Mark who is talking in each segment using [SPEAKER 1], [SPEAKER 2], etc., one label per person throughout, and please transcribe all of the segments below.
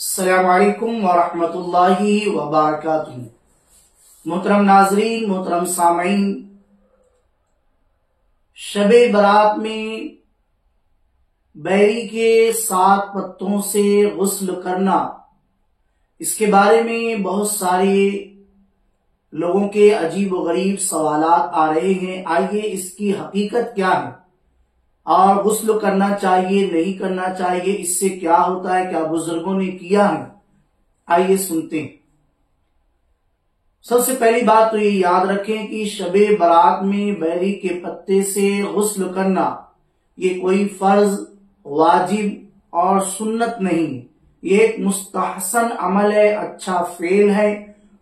[SPEAKER 1] अस्सलामु अलैकुम वरहमतुल्लाहि वबरकातुहू। मोहतरम नाजरीन, मोहतरम सामीन, शबे बारात में बैरी के 7 पत्तों से गुस्ल करना, इसके बारे में बहुत सारे लोगों के अजीब व गरीब सवालात आ रहे हैं। आइए इसकी हकीकत क्या है और गुस्ल करना चाहिए नहीं करना चाहिए, इससे क्या होता है, क्या बुजुर्गों ने किया है, आइए सुनते हैं। सबसे पहली बात तो ये याद रखें कि शबे बारात में बैरी के पत्ते से गुस्ल करना ये कोई फर्ज, वाजिब और सुन्नत नहीं है। ये एक मुस्तहसन अमल है, अच्छा फेल है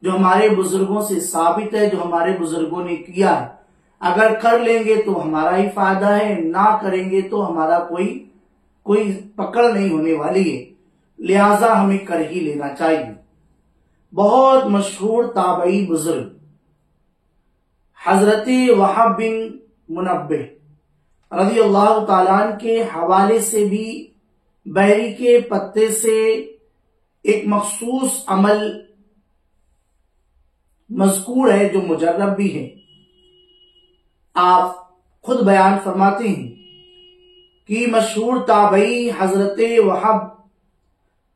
[SPEAKER 1] जो हमारे बुजुर्गों से साबित है, जो हमारे बुजुर्गों ने किया है। अगर कर लेंगे तो हमारा ही फायदा है, ना करेंगे तो हमारा कोई पकड़ नहीं होने वाली है, लिहाजा हमें कर ही लेना चाहिए। बहुत मशहूर ताबई बुजुर्ग हजरत वहाब बिन मुनब्बिह रज़ियल्लाहु ताला अन्हु के हवाले से भी बैरी के पत्ते से एक मखसूस अमल मज़कूर है जो मुजर्रब भी है। आप खुद बयान फरमाते हैं कि मशहूर ताबई हजरत वहाब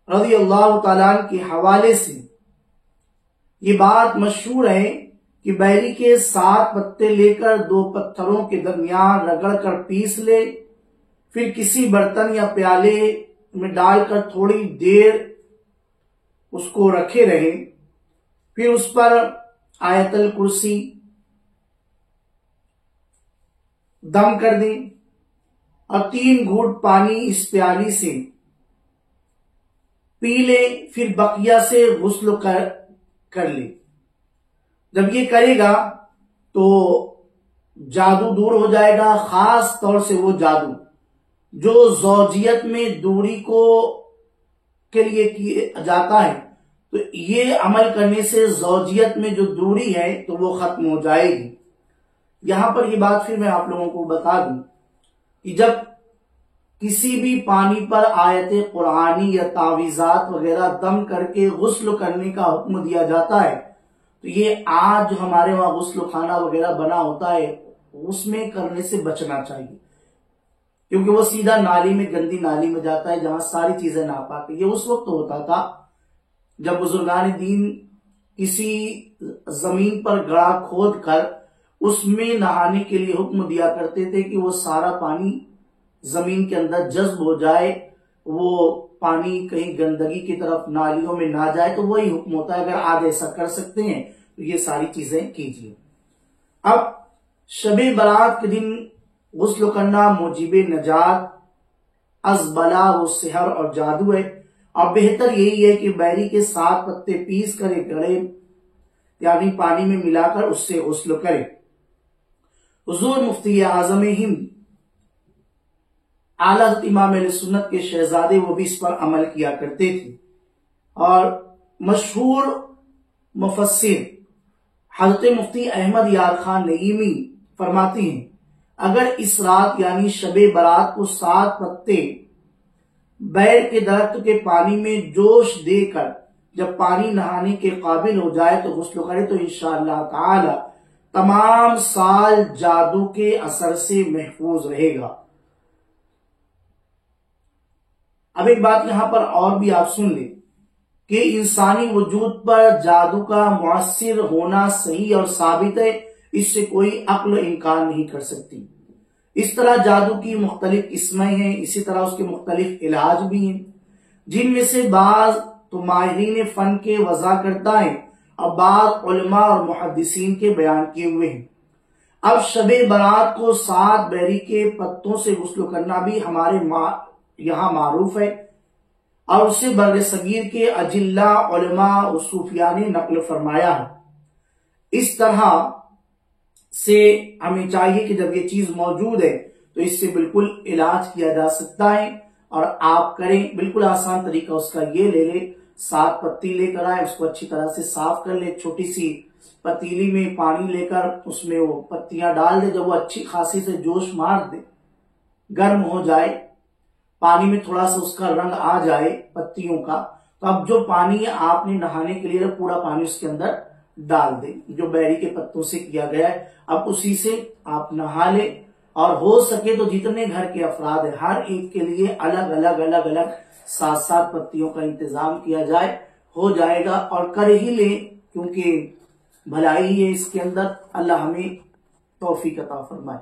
[SPEAKER 1] रज़ियल्लाहु ताला अन्हु के हवाले से ये बात मशहूर है कि बैरी के 7 पत्ते लेकर 2 पत्थरों के दरमियान रगड़कर पीस ले, फिर किसी बर्तन या प्याले में डालकर थोड़ी देर उसको रखे रहे, फिर उस पर आयतल कुर्सी दम कर दें और 3 घूंट पानी इस प्याली से पी ले, फिर बकिया से गुस्ल कर ले। जब ये करेगा तो जादू दूर हो जाएगा, खास तौर से वो जादू जो ज़ौजियत में दूरी के लिए किया जाता है। तो ये अमल करने से ज़ौजियत में जो दूरी है तो वो खत्म हो जाएगी। यहां पर ये बात फिर मैं आप लोगों को बता दूं कि जब किसी भी पानी पर आयते कुरानी या तावीज़ात वगैरह दम करके गुस्ल करने का हुक्म दिया जाता है, तो ये आज जो हमारे वहां गुस्ल खाना वगैरह बना होता है उसमें करने से बचना चाहिए, क्योंकि वो सीधा नाली में, गंदी नाली में जाता है जहां सारी चीजें नापाक है। ये उस वक्त होता था जब बुजुर्गान दीन किसी जमीन पर गड्ढा खोद कर उसमें नहाने के लिए हुक्म दिया करते थे कि वो सारा पानी जमीन के अंदर जज्ब हो जाए, वो पानी कहीं गंदगी की तरफ नालियों में ना जाए, तो वही हुक्म होता है। अगर आप ऐसा कर सकते हैं तो ये सारी चीजें कीजिए। अब शबे बारात के दिन गुस्ल करना मुजीबे नजात अज़बला वो सिहर और जादू है, और बेहतर यही है कि बैरी के 7 पत्ते पीस कर एक गड़े यानी पानी में मिलाकर उससे गुस्ल करे। हुजूर मुफ्ती आज़म हिंद आला हज़रत इमाम अहले सुन्नत के शहजादे वो भी इस पर अमल किया करते थे। और मशहूर मुफस्सिर हज़रत मुफ्ती अहमद यार खान नईमी फरमाते हैं, अगर इस रात यानी शबे बारात को 7 पत्ते बैर के दरख्त के पानी में जोश देकर जब पानी नहाने के काबिल हो जाए तो गुस्ल करे, तो इंशाअल्लाह ताला तमाम साल जादू के असर से महफूज रहेगा। अब एक बात यहां पर और भी आप सुन लें कि इंसानी वजूद पर जादू का मुअस्सिर होना सही और साबित है, इससे कोई अक्ल इनकार नहीं कर सकती। इस तरह जादू की मुख्तलिफ किस्में हैं, इसी तरह उसके मुख्तलिफ इलाज भी हैं, जिनमें से बाज तो माहिरीन फन के वज़ा करता है और बाज उलमा और मुहद्दिसीन के बयान किए हुए हैं। अब शबे बारात को 7 बैरी के पत्तों से गुस्ल करना भी हमारे यहाँ मारूफ है, और उसे बर्र सगीर के अजिल्ला उलमा और सूफिया ने नकल फरमाया है। इस तरह से हमें चाहिए कि जब ये चीज मौजूद है तो इससे बिल्कुल इलाज किया जा सकता है, और आप करें। बिल्कुल आसान तरीका उसका ये ले ले, 7 पत्ती लेकर आए, उसको अच्छी तरह से साफ कर ले, छोटी सी पतीली में पानी लेकर उसमें वो पत्तियां डाल दे। जब वो अच्छी खासी से जोश मार दे, गर्म हो जाए, पानी में थोड़ा सा उसका रंग आ जाए पत्तियों का, तो अब जो पानी आपने नहाने के लिए पूरा पानी उसके अंदर डाल दे, जो बैरी के पत्तों से किया गया है। अब उसी से आप नहा ले, और हो सके तो जितने घर के अफराद है हर एक के लिए अलग अलग 7-7 पत्तियों का इंतजाम किया जाए, हो जाएगा। और कर ही ले, क्योंकि भलाई है इसके अंदर। अल्लाह हमें तौफीक अता फरमाए।